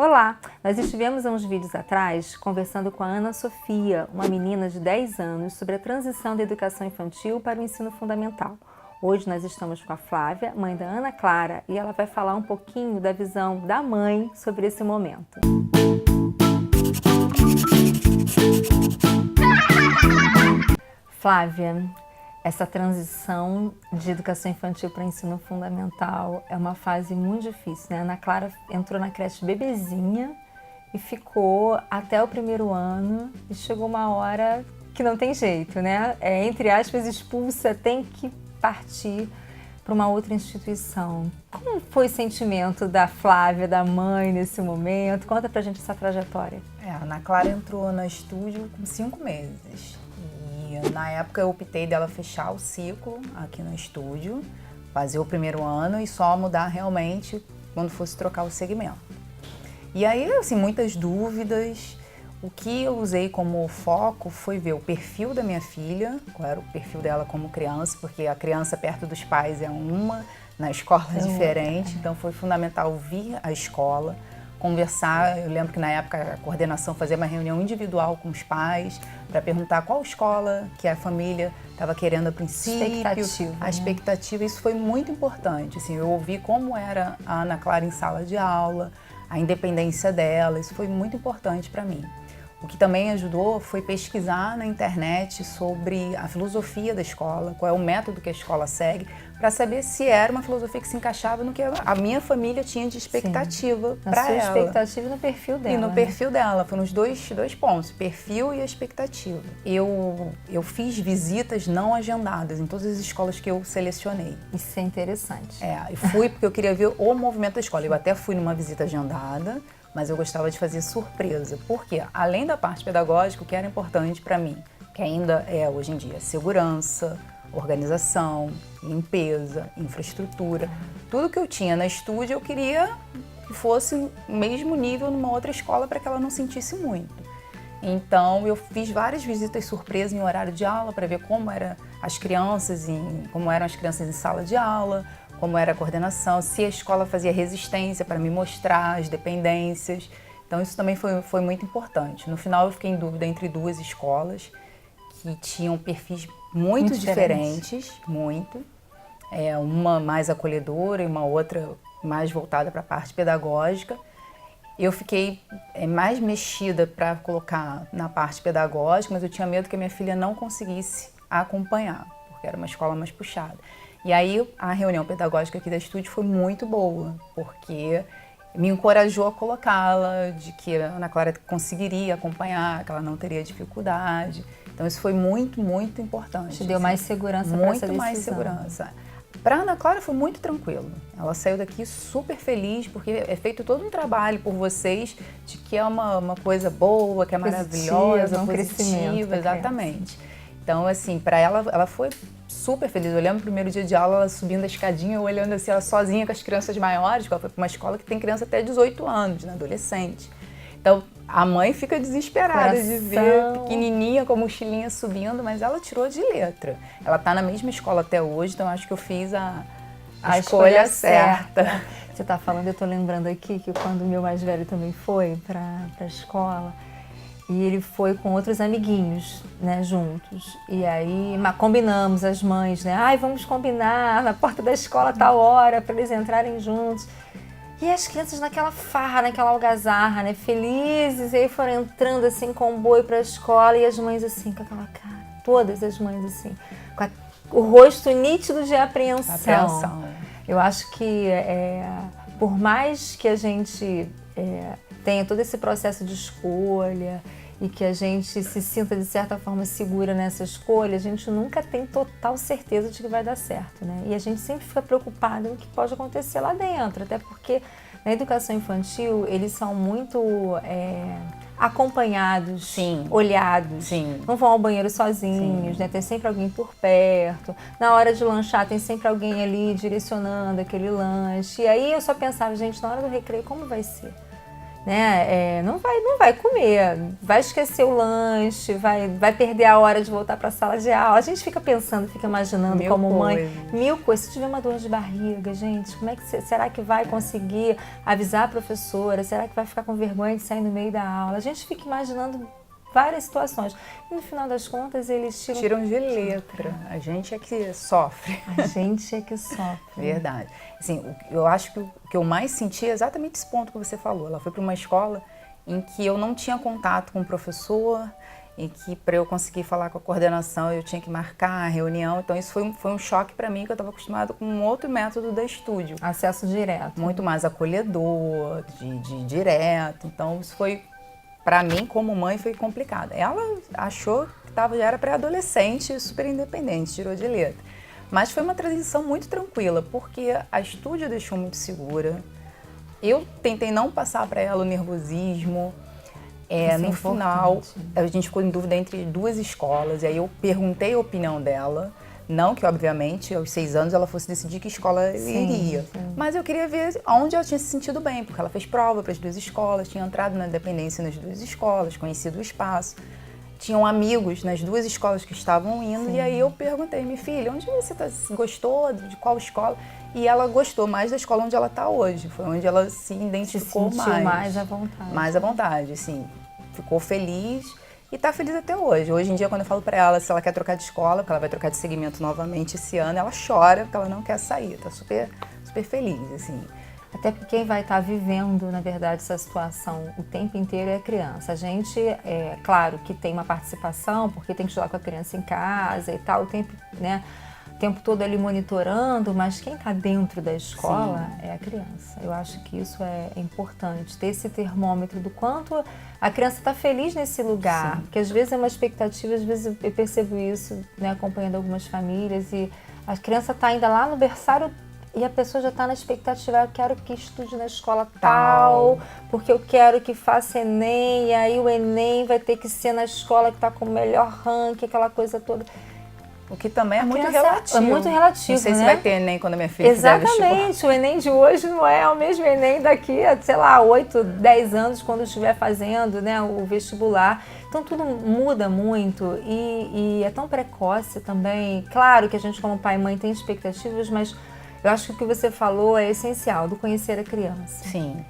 Olá! Nós estivemos há uns vídeos atrás conversando com a Ana Sofia, uma menina de 10 anos, sobre a transição da educação infantil para o ensino fundamental. Hoje nós estamos com a Flávia, mãe da Ana Clara, e ela vai falar um pouquinho da visão da mãe sobre esse momento. Flávia, essa transição de educação infantil para ensino fundamental é uma fase muito difícil, né? A Ana Clara entrou na creche bebezinha e ficou até o primeiro ano e chegou uma hora que não tem jeito, né? Entre aspas, expulsa, tem que partir para uma outra instituição. Como foi o sentimento da Flávia, da mãe, nesse momento? Conta pra gente essa trajetória. A Ana Clara entrou no estúdio com 5 meses. E na época eu optei dela fechar o ciclo aqui no estúdio, fazer o primeiro ano e só mudar realmente quando fosse trocar o segmento. E aí, assim, muitas dúvidas. O que eu usei como foco foi ver o perfil da minha filha, qual era o perfil dela como criança, porque a criança perto dos pais é uma, na escola é diferente, então foi fundamental vir à escola, conversar. Eu lembro que na época a coordenação fazia uma reunião individual com os pais para perguntar qual escola que a família estava querendo a princípio, a expectativa. Isso foi muito importante. Assim, eu ouvi como era a Ana Clara em sala de aula, a independência dela, isso foi muito importante para mim. O que também ajudou foi pesquisar na internet sobre a filosofia da escola, qual é o método que a escola segue, para saber se era uma filosofia que se encaixava no que a minha família tinha de expectativa para ela. Na sua expectativa e no perfil dela. E no perfil dela, foram os dois pontos, perfil e a expectativa. Eu fiz visitas não agendadas em todas as escolas que eu selecionei. Isso é interessante. E fui porque eu queria ver o movimento da escola. Eu até fui numa visita agendada, mas eu gostava de fazer surpresa, porque além da parte pedagógica, o que era importante para mim, que ainda é hoje em dia, segurança, organização, limpeza, infraestrutura, tudo que eu tinha na estúdio eu queria que fosse o mesmo nível numa outra escola para que ela não sentisse muito. Então eu fiz várias visitas surpresa em horário de aula para ver como eram as crianças em sala de aula, como era a coordenação, se a escola fazia resistência para me mostrar as dependências. Então isso também foi muito importante. No final eu fiquei em dúvida entre duas escolas que tinham perfis muito diferentes, muito. Uma mais acolhedora e uma outra mais voltada para a parte pedagógica. Eu fiquei mais mexida para colocar na parte pedagógica, mas eu tinha medo que a minha filha não conseguisse acompanhar, porque era uma escola mais puxada. E aí a reunião pedagógica aqui da estúdio foi muito boa, porque me encorajou a colocá-la, de que a Ana Clara conseguiria acompanhar, que ela não teria dificuldade. Então isso foi muito, muito importante. Te deu mais segurança para essa decisão. Muito mais segurança. Para a Ana Clara foi muito tranquilo. Ela saiu daqui super feliz, porque é feito todo um trabalho por vocês de que é uma coisa boa, que é maravilhosa, positiva, exatamente. Então, assim, para ela foi super feliz. Eu lembro no primeiro dia de aula, ela subindo a escadinha, eu olhando assim, ela sozinha com as crianças maiores, porque ela foi para uma escola que tem criança até 18 anos, né, adolescente. Então, a mãe fica desesperada de ver pequenininha com a mochilinha subindo, mas ela tirou de letra. Ela está na mesma escola até hoje, então acho que eu fiz a escolha certa. Você está falando, eu estou lembrando aqui que quando o meu mais velho também foi para a escola, e ele foi com outros amiguinhos, né, juntos. E aí combinamos, as mães, né? Ai, vamos combinar na porta da escola tal hora para eles entrarem juntos. E as crianças naquela farra, naquela algazarra, né, felizes. E aí foram entrando assim, comboio para a escola e as mães assim, com aquela cara. Todas as mães assim, com o rosto nítido de apreensão. Eu acho que por mais que a gente tenha todo esse processo de escolha e que a gente se sinta de certa forma segura nessa escolha, a gente nunca tem total certeza de que vai dar certo, né? E a gente sempre fica preocupada no que pode acontecer lá dentro, até porque na educação infantil eles são muito acompanhados, olhados, não vão ao banheiro sozinhos, né? Tem sempre alguém por perto, na hora de lanchar tem sempre alguém ali direcionando aquele lanche. E aí eu só pensava, gente, na hora do recreio como vai ser? né? Não vai comer, vai esquecer o lanche, vai perder a hora de voltar para a sala de aula. A gente fica pensando, fica imaginando como mãe, mil coisas. Se tiver uma dor de barriga, gente, como é que será que vai conseguir avisar a professora? Será que vai ficar com vergonha de sair no meio da aula? A gente fica imaginando várias situações. E no final das contas, eles tiram de letra. A gente é que sofre. A gente é que sofre. Verdade. Assim, eu acho que o que eu mais senti é exatamente esse ponto que você falou. Ela foi para uma escola em que eu não tinha contato com o professor, em que para eu conseguir falar com a coordenação eu tinha que marcar a reunião. Então isso foi um choque para mim, que eu estava acostumada com um outro método da estúdio. Acesso direto. Muito mais acolhedor, de direto. Então isso foi, para mim, como mãe, foi complicado. Ela achou que já era pré-adolescente, super independente, tirou de letra. Mas foi uma transição muito tranquila, porque a estúdio deixou muito segura. Eu tentei não passar para ela o nervosismo. No final, a gente ficou em dúvida entre duas escolas, e aí eu perguntei a opinião dela. Não que, obviamente, aos 6 anos ela fosse decidir que escola iria. Sim. Mas eu queria ver onde ela tinha se sentido bem, porque ela fez prova para as 2 escolas, tinha entrado na dependência nas 2 escolas, conhecido o espaço. Tinham amigos nas 2 escolas que estavam indo. Sim. E aí eu perguntei, minha filha, onde você gostou, de qual escola? E ela gostou mais da escola onde ela está hoje. Foi onde ela se identificou mais à vontade. Mais à vontade, assim. Ficou feliz. E tá feliz até hoje. Hoje em dia, quando eu falo pra ela se ela quer trocar de escola, porque ela vai trocar de segmento novamente esse ano, ela chora porque ela não quer sair. Tá super, super feliz, assim. Até porque quem vai estar vivendo, na verdade, essa situação o tempo inteiro é a criança. A gente, claro que tem uma participação, porque tem que estudar com a criança em casa e tal, o tempo todo ali monitorando, mas quem está dentro da escola Sim. é a criança. Eu acho que isso é importante, ter esse termômetro do quanto a criança está feliz nesse lugar. Sim. Porque às vezes é uma expectativa, às vezes eu percebo isso, né, acompanhando algumas famílias, e a criança está ainda lá no berçário e a pessoa já está na expectativa, eu quero que estude na escola tal, porque eu quero que faça Enem, e aí o Enem vai ter que ser na escola que está com o melhor ranking, aquela coisa toda. O que também é muito relativo. É muito relativo, Não sei se né? vai ter Enem quando a minha filha fizer vestibular. Exatamente. O Enem de hoje não é o mesmo Enem daqui a, sei lá, 8, 10 anos, quando estiver fazendo, né, o vestibular. Então tudo muda muito e é tão precoce também. Claro que a gente como pai e mãe tem expectativas, mas eu acho que o que você falou é essencial, do conhecer a criança. Sim.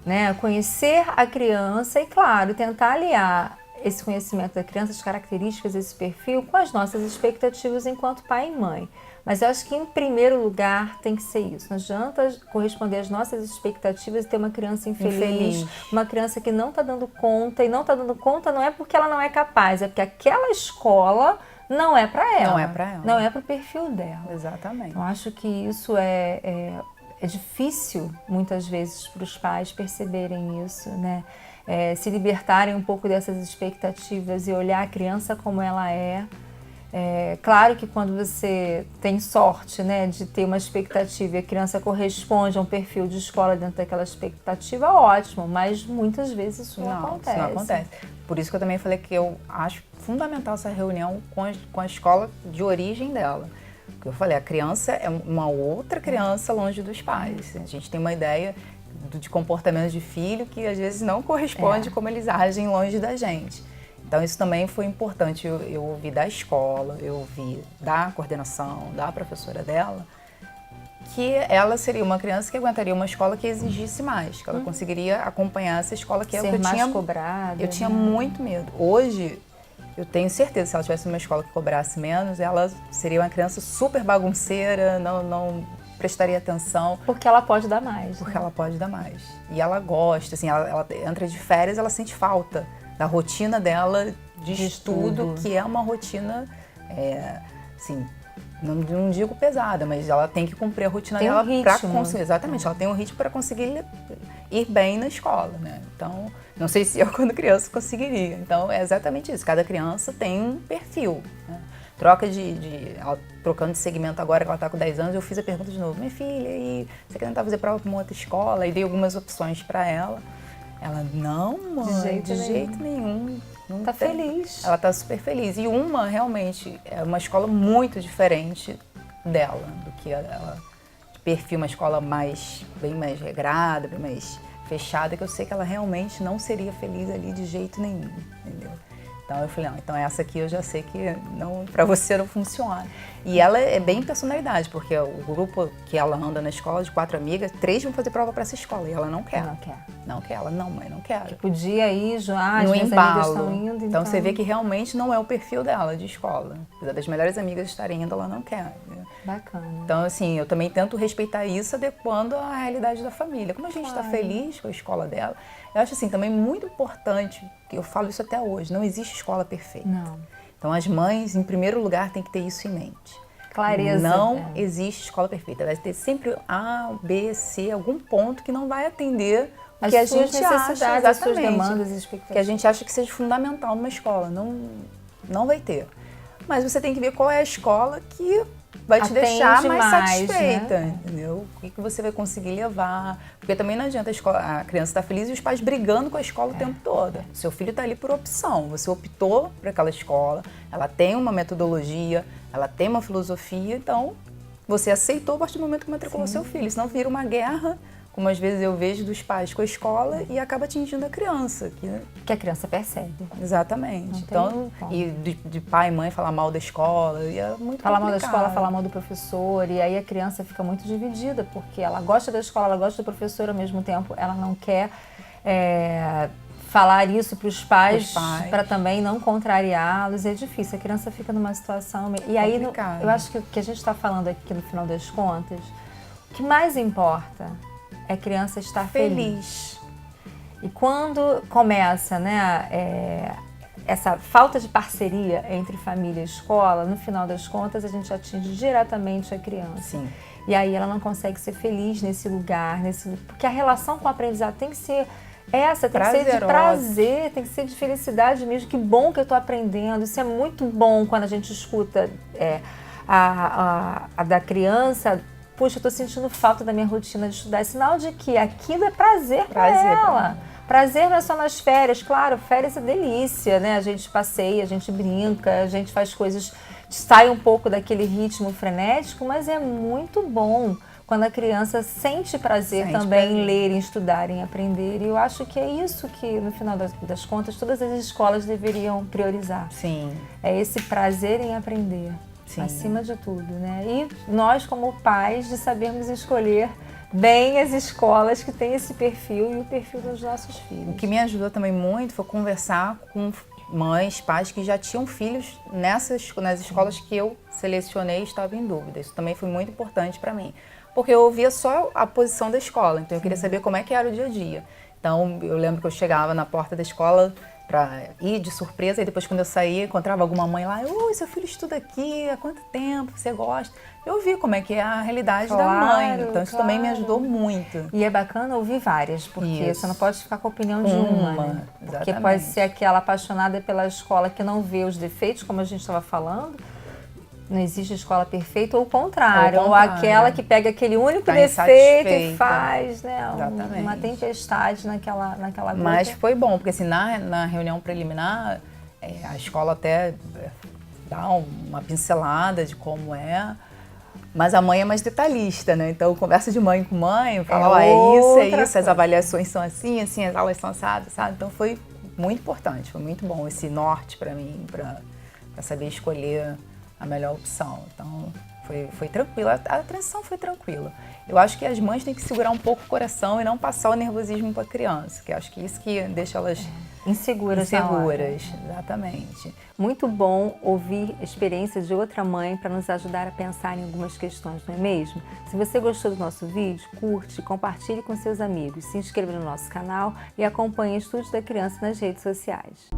Né? Conhecer a criança e, claro, tentar aliar esse conhecimento da criança, as características desse perfil, com as nossas expectativas enquanto pai e mãe. Mas eu acho que, em primeiro lugar, tem que ser isso. Não adianta corresponder às nossas expectativas e ter uma criança infeliz. Uma criança que não está dando conta, e não está dando conta não é porque ela não é capaz, é porque aquela escola não é para ela. Não é para ela. Não é para o perfil dela. Exatamente. Eu acho que isso é difícil, muitas vezes, para os pais perceberem isso, né? Se libertarem um pouco dessas expectativas e olhar a criança como ela é. Claro que quando você tem sorte, né, de ter uma expectativa e a criança corresponde a um perfil de escola dentro daquela expectativa, ótimo, mas muitas vezes isso não acontece. Isso não acontece. Por isso que eu também falei que eu acho fundamental essa reunião com a escola de origem dela. Porque eu falei, a criança é uma outra criança longe dos pais. A gente tem uma ideia de comportamento de filho que às vezes não corresponde como eles agem longe da gente. Então isso também foi importante, eu ouvi da escola, eu ouvi da coordenação, da professora dela, que ela seria uma criança que aguentaria uma escola que exigisse mais, que ela conseguiria acompanhar essa escola que é o que eu tinha cobrada. Eu tinha muito medo. Hoje, eu tenho certeza que se ela tivesse uma escola que cobrasse menos, ela seria uma criança super bagunceira, não prestaria atenção. Porque ela pode dar mais. Porque ela pode dar mais. E ela gosta, assim, ela entra de férias, ela sente falta da rotina dela de estudo, que é uma rotina, assim, não digo pesada, mas ela tem que cumprir a rotina dela para conseguir. Exatamente, ela tem um ritmo para conseguir ir bem na escola, né? Então, não sei se eu, quando criança, conseguiria. Então, é exatamente isso. Cada criança tem um perfil, né? Troca ela trocando de segmento agora, que ela está com 10 anos, eu fiz a pergunta de novo. Minha filha, e você quer tentar fazer prova para uma outra escola? E dei algumas opções para ela. Ela, não, mãe, de jeito nenhum. Não tá feliz. Ela tá super feliz. E uma, realmente, é uma escola muito diferente dela, do que ela de perfil, uma escola bem mais regrada, bem mais fechada, que eu sei que ela realmente não seria feliz ali de jeito nenhum, entendeu? Então eu falei, não, então essa aqui eu já sei que não, pra você não funciona. E ela é bem personalidade, porque o grupo que ela anda na escola, de 4 amigas, 3 vão fazer prova pra essa escola e ela não quer. Não quer. Não quer, ela não, mãe, não quero. Podia ir já, as No minhas embalo. amigas estão indo, Então você vê que realmente não é o perfil dela de escola. Apesar das melhores amigas estarem indo, ela não quer. Né? Bacana. Então, assim, eu também tento respeitar isso adequando à realidade da família. Como a gente está feliz com a escola dela, eu acho assim também muito importante, que eu falo isso até hoje, não existe escola perfeita. Não. Então as mães, em primeiro lugar, têm que ter isso em mente. Clareza. Não existe escola perfeita. Vai ter sempre A, B, C, algum ponto que não vai atender o que a gente acha, as suas demandas e expectativas. que a gente acha que seja fundamental numa escola. Não vai ter. Mas você tem que ver qual é a escola que vai te deixar mais satisfeita, né? entendeu? O que você vai conseguir levar. Porque também não adianta a criança estar feliz e os pais brigando com a escola o tempo todo. Seu filho está ali por opção. Você optou por aquela escola, ela tem uma metodologia, ela tem uma filosofia, então você aceitou a partir do momento que matriculou seu filho. Senão vira uma guerra, como às vezes eu vejo dos pais com a escola, e acaba atingindo a criança. Que a criança percebe. Exatamente. Então, e de pai e mãe falar mal da escola, e é muito falar mal da complicado. escola, falar mal do professor, e aí a criança fica muito dividida, porque ela gosta da escola, ela gosta do professor, ao mesmo tempo ela não quer falar isso para os pais, para também não contrariá-los. É difícil, a criança fica numa situação... E aí, eu acho que o que a gente está falando aqui no final das contas, o que mais importa é a criança estar feliz. E quando começa, né, essa falta de parceria entre família e escola, no final das contas a gente atinge diretamente a criança. Sim. E aí ela não consegue ser feliz nesse lugar, porque a relação com o aprendizado tem que ser essa, tem que ser de prazer, tem que ser de felicidade mesmo. Que bom que eu estou aprendendo. Isso é muito bom quando a gente escuta a da criança. Puxa, eu estou sentindo falta da minha rotina de estudar. É sinal de que aquilo é prazer para ela. Prazer não é só nas férias. Claro, férias é delícia, né? A gente passeia, a gente brinca, a gente faz coisas, sai um pouco daquele ritmo frenético, mas é muito bom quando a criança sente prazer também em ler, em estudar, em aprender. E eu acho que é isso que, no final das contas, todas as escolas deveriam priorizar. Sim. É esse prazer em aprender. Sim. Acima de tudo, né? E nós, como pais, de sabermos escolher bem as escolas que têm esse perfil e o perfil dos nossos filhos. O que me ajudou também muito foi conversar com mães, pais que já tinham filhos nas escolas que eu selecionei e estava em dúvida. Isso também foi muito importante para mim, porque eu ouvia só a posição da escola, então eu queria saber como é que era o dia a dia. Então eu lembro que eu chegava na porta da escola para ir de surpresa, e depois quando eu saía, encontrava alguma mãe lá, oi, seu filho estuda aqui, há quanto tempo, você gosta? Eu vi como é que é a realidade da mãe, então isso também me ajudou muito. E é bacana ouvir várias, porque você não pode ficar com a opinião de uma, né? Porque pode ser aquela apaixonada pela escola que não vê os defeitos, como a gente estava falando, não existe escola perfeita, ou o contrário, ou aquela que pega aquele único defeito e faz, né, uma tempestade naquela gota. Mas foi bom, porque assim, na reunião preliminar, a escola até dá uma pincelada de como é, mas a mãe é mais detalhista, né? Então, conversa de mãe com mãe, fala, é isso, as avaliações são assim, as aulas são assadas, sabe? Então, foi muito importante, foi muito bom esse norte para mim, para saber escolher a melhor opção. Então, foi tranquilo. A transição foi tranquila. Eu acho que as mães têm que segurar um pouco o coração e não passar o nervosismo para a criança, que acho que isso que deixa elas inseguras, exatamente. Muito bom ouvir experiências de outra mãe para nos ajudar a pensar em algumas questões, não é mesmo? Se você gostou do nosso vídeo, curte, compartilhe com seus amigos, se inscreva no nosso canal e acompanhe Estúdio da Criança nas redes sociais.